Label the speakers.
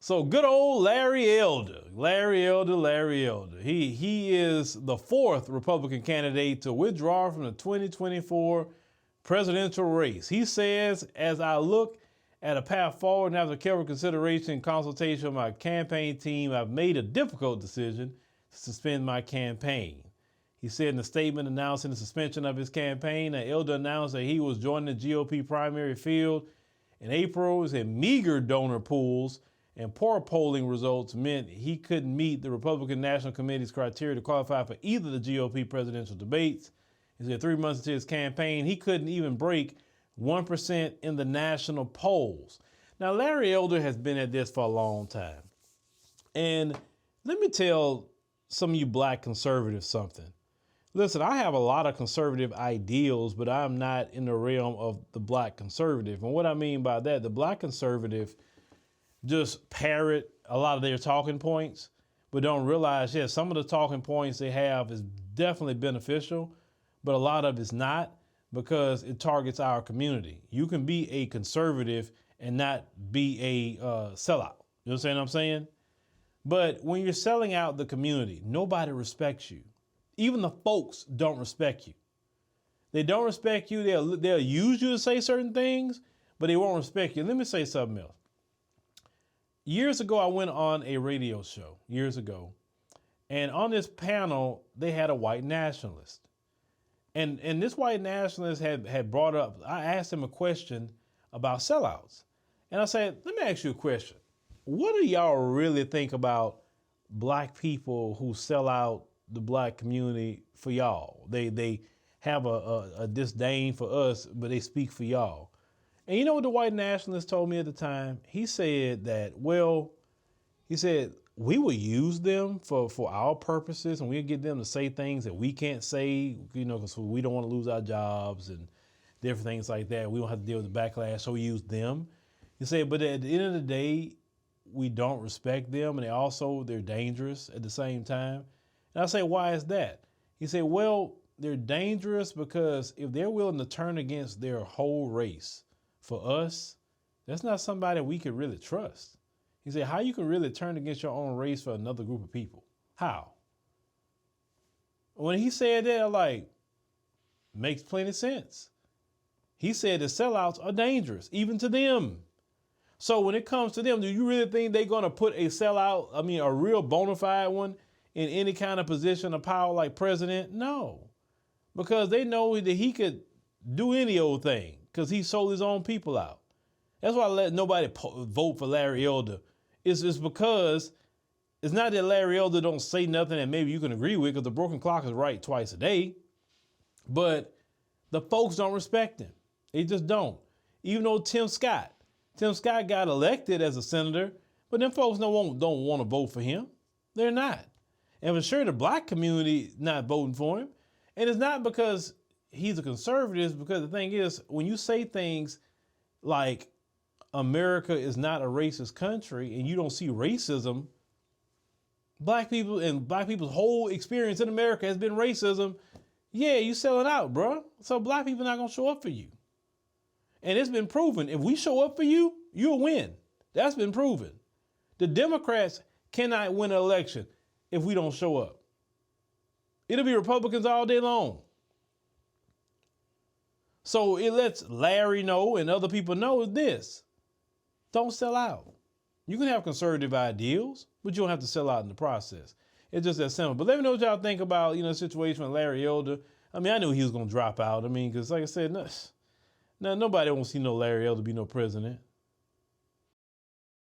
Speaker 1: So good old Larry Elder. He is the fourth Republican candidate to withdraw from the 2024 presidential race. He says, as I look at a path forward and after careful consideration and consultation with my campaign team, I've made a difficult decision to suspend my campaign. He said in a statement announcing the suspension of his campaign that Elder announced that he was joining the GOP primary field in April. His meager donor pools and poor polling results meant he couldn't meet the Republican National Committee's criteria to qualify for either the GOP presidential debates. He said 3 months into his campaign, he couldn't even break 1% in the national polls. Now, Larry Elder has been at this for a long time. And let me tell some of you black conservatives something. Listen, I have a lot of conservative ideals, but I'm not in the realm of the black conservative. And what I mean by that, the black conservative just parrot a lot of their talking points, but don't realize, yes, some of the talking points they have is definitely beneficial, but a lot of it's not because it targets our community. You can be a conservative and not be a sellout. You understand what I'm saying? But when you're selling out the community, nobody respects you. Even the folks don't respect you. They don't respect you. They'll use you to say certain things, but they won't respect you. Let me say something else. Years ago, I went on a radio show, and on this panel, they had a white nationalist. And this white nationalist had brought up, I asked him a question about sellouts. And I said, let me ask you a question. What do y'all really think about black people who sell out the black community for y'all? They have a disdain for us, but they speak for y'all. And you know what the white nationalist told me at the time? He said that, we will use them for our purposes, and we'll get them to say things that we can't say, because we don't want to lose our jobs and different things like that. We don't have to deal with the backlash, so we use them. He said, but at the end of the day, we don't respect them, and they're dangerous at the same time. And I say, why is that? He said, well, they're dangerous because if they're willing to turn against their whole race for us, that's not somebody we could really trust. He said, how you can really turn against your own race for another group of people? How? When he said that, I'm makes plenty sense. He said the sellouts are dangerous, even to them. So when it comes to them, do you really think they're going to put a sellout, a real bona fide one, in any kind of position of power like president? No, because they know that he could do any old thing because he sold his own people out. That's why I let nobody vote for Larry Elder. It's because it's not that Larry Elder don't say nothing that maybe you can agree with, because the broken clock is right twice a day, but the folks don't respect him. They just don't. Even though Tim Scott got elected as a senator, but them folks don't want to vote for him. They're not. And for sure, the black community not voting for him. And it's not because he's a conservative, it's because the thing is, when you say things like America is not a racist country and you don't see racism, black people's whole experience in America has been racism. Yeah, you selling out, bro. So black people not going to show up for you. And it's been proven. If we show up for you, you'll win. That's been proven. The Democrats cannot win an election if we don't show up. It'll be Republicans all day long. So it lets Larry know and other people know this. Don't sell out. You can have conservative ideals, but you don't have to sell out in the process. It's just that simple. But let me know what y'all think about, the situation with Larry Elder. I knew he was going to drop out. Because like I said, nobody wants to see no Larry Elder be no president.